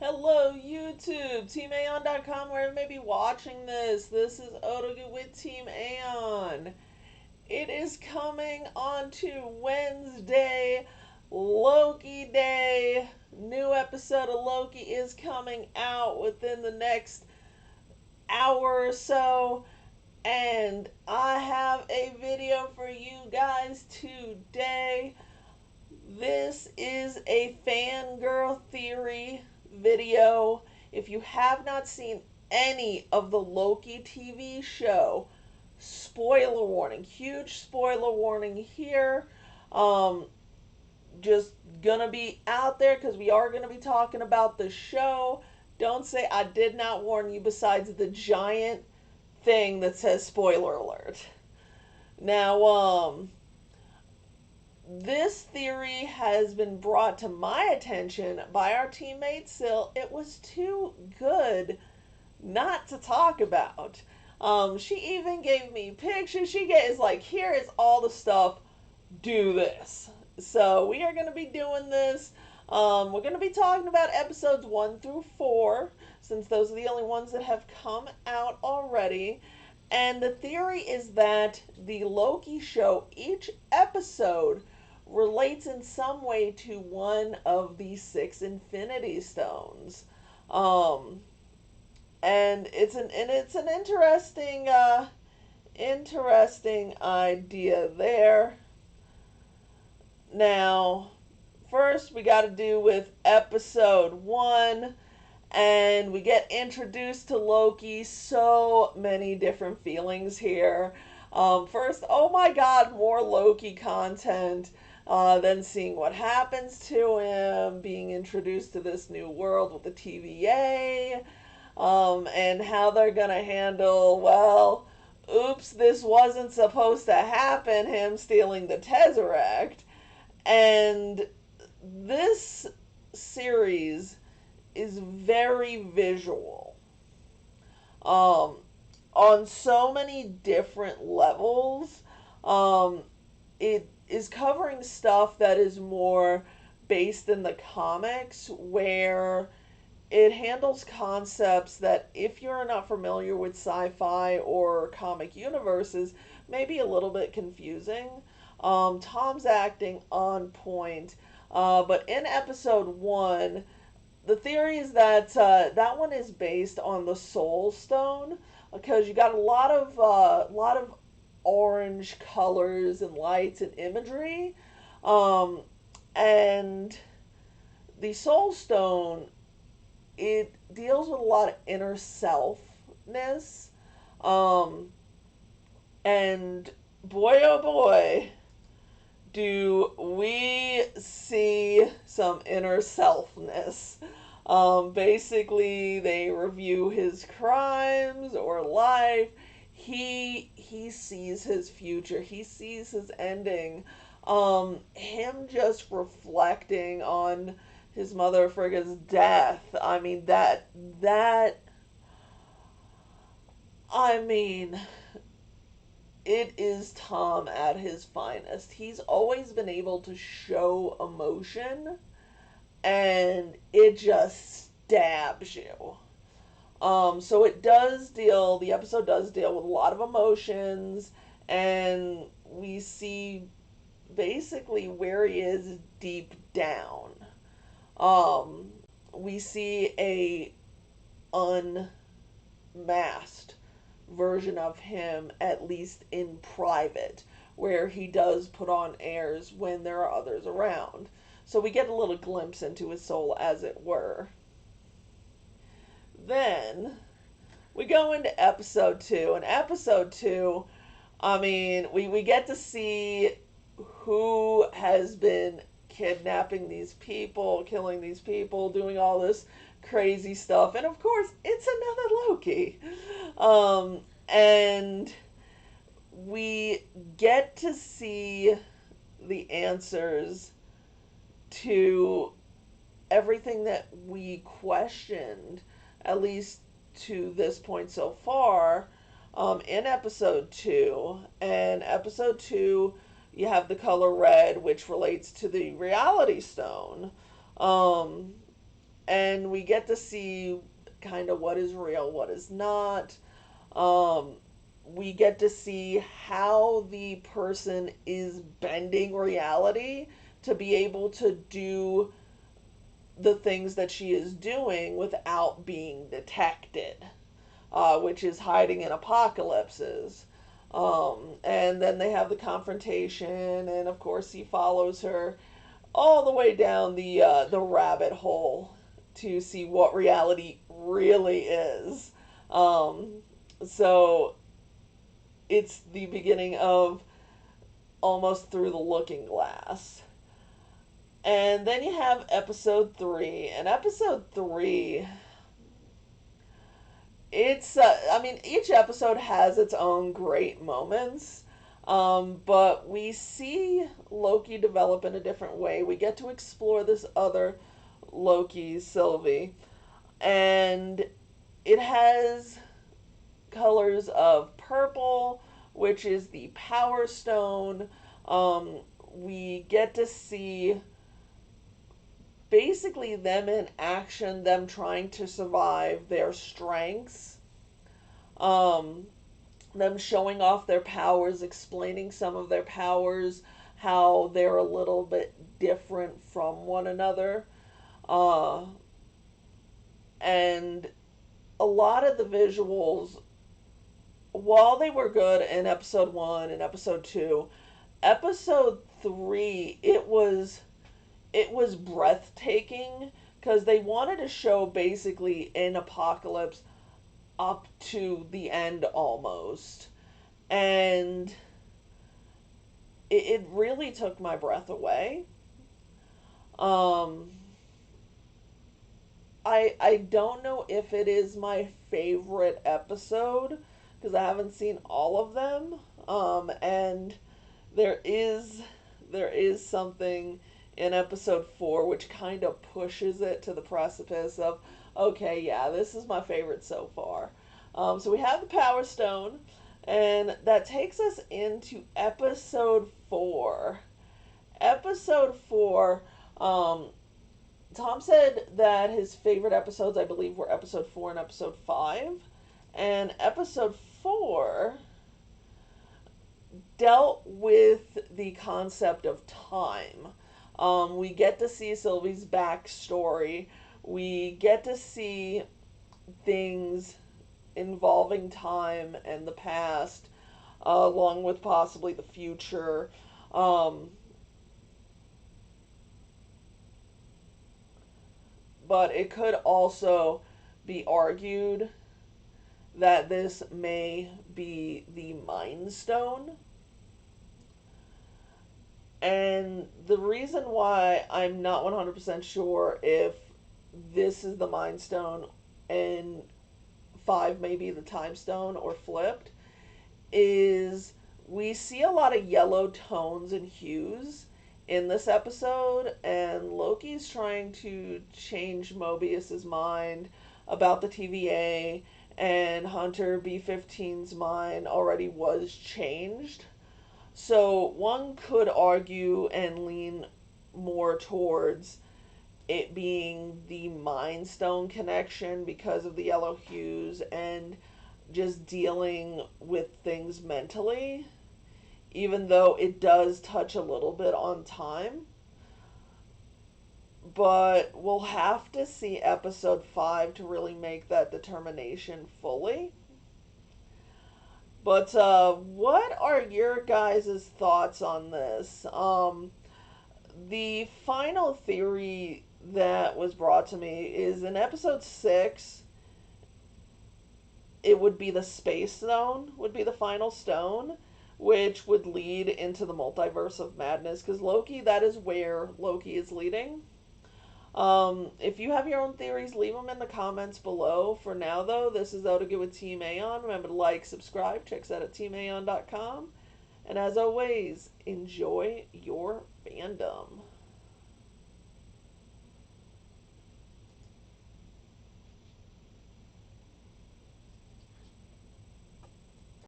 Hello, YouTube, TeamAon.com, where you may be watching this. This is Odogoo with Team Aonn. It is coming on to Wednesday, Loki Day. New episode of Loki is coming out within the next hour or so. And I have a video for you guys today. This is a Fangirl Theory video. If you have not seen any of the Loki TV show, spoiler warning, huge spoiler warning here. Just gonna be out there because we are gonna be talking about the show. Don't say I did not warn you, besides the giant thing that says spoiler alert. Now, this theory has been brought to my attention by our teammate Sil. It was too good not to talk about. She even gave me pictures. She is like, here is all the stuff. Do this. So we are going to be doing this. We're going to be talking about episodes 1 through 4, since those are the only ones that have come out already. And the theory is that the Loki show, each episode relates in some way to one of the 6 Infinity Stones. And it's an interesting idea there. Now, first we got to do with episode 1, and we get introduced to Loki. So many different feelings here. First, oh my god, more Loki content. Then seeing what happens to him, being introduced to this new world with the TVA, and how they're going to handle, well, oops, this wasn't supposed to happen, him stealing the Tesseract. And this series is very visual, on so many different levels. It is covering stuff that is more based in the comics, where it handles concepts that, if you're not familiar with sci-fi or comic universes, may be a little bit confusing. Tom's acting on point, but in episode 1, the theory is that that one is based on the Soul Stone, because you got a lot of orange colors and lights and imagery, and the Soul Stone, it deals with a lot of inner selfness, and boy oh boy, do we see some inner selfness. Basically, they review his crimes or life. He sees his future. He sees his ending. Him just reflecting on his mother Frigga's death. I mean, it is Tom at his finest. He's always been able to show emotion, and it just stabs you. So the episode does deal with a lot of emotions, and we see basically where he is deep down. We see a unmasked version of him, at least in private, where he does put on airs when there are others around. So we get a little glimpse into his soul, as it were. Then we go into episode 2. And episode 2, we get to see who has been kidnapping these people, killing these people, doing all this crazy stuff. And of course, it's another Loki. And we get to see the answers to everything that we questioned, at least to this point so far, in episode 2. And episode 2, you have the color red, which relates to the Reality Stone. and we get to see kind of what is real, what is not. Um, we get to see how the person is bending reality to be able to do the things that she is doing without being detected, which is hiding in apocalypses. And then they have the confrontation, and of course he follows her all the way down the rabbit hole to see what reality really is. Um, so it's the beginning of almost through the looking glass. And then you have episode 3. And episode 3, I mean, each episode has its own great moments. But we see Loki develop in a different way. We get to explore this other Loki, Sylvie. And it has colors of purple, which is the Power Stone. We get to see basically them in action, them trying to survive, their strengths, um, them showing off their powers, explaining some of their powers, how they're a little bit different from one another. Uh, and a lot of the visuals, while they were good in episode 1 and episode 2, episode 3, it was breathtaking because they wanted to show basically an apocalypse up to the end almost. And it really took my breath away. Um, I don't know if it is my favorite episode because I haven't seen all of them. And there is there is something in episode 4 which kind of pushes it to the precipice of, okay, yeah, this is my favorite so far. So we have the Power Stone, and that takes us into episode 4. Episode 4, um, Tom said that his favorite episodes, I believe, were episode 4 and episode 5. And episode 4 dealt with the concept of time. We get to see Sylvie's backstory. We get to see things involving time and the past, along with possibly the future. Um, but it could also be argued that this may be the Mind Stone. And the reason why I'm not 100% sure if this is the Mind Stone and 5 may be the Time Stone or flipped is we see a lot of yellow tones and hues in this episode, and Loki's trying to change Mobius's mind about the TVA, and Hunter B-15's mind already was changed. So one could argue and lean more towards it being the Mind Stone connection because of the yellow hues and just dealing with things mentally, even though it does touch a little bit on time. But we'll have to see episode 5 to really make that determination fully. But what are your guys' thoughts on this? The final theory that was brought to me is in episode 6, it would be the Space Stone, would be the final stone, which would lead into the multiverse of madness. Because Loki, that is where Loki is leading. If you have your own theories, leave them in the comments below. For now, though, this is Odogoo with Team Aonn. Remember to like, subscribe, check us out at teamaonn.com. And as always, enjoy your fandom.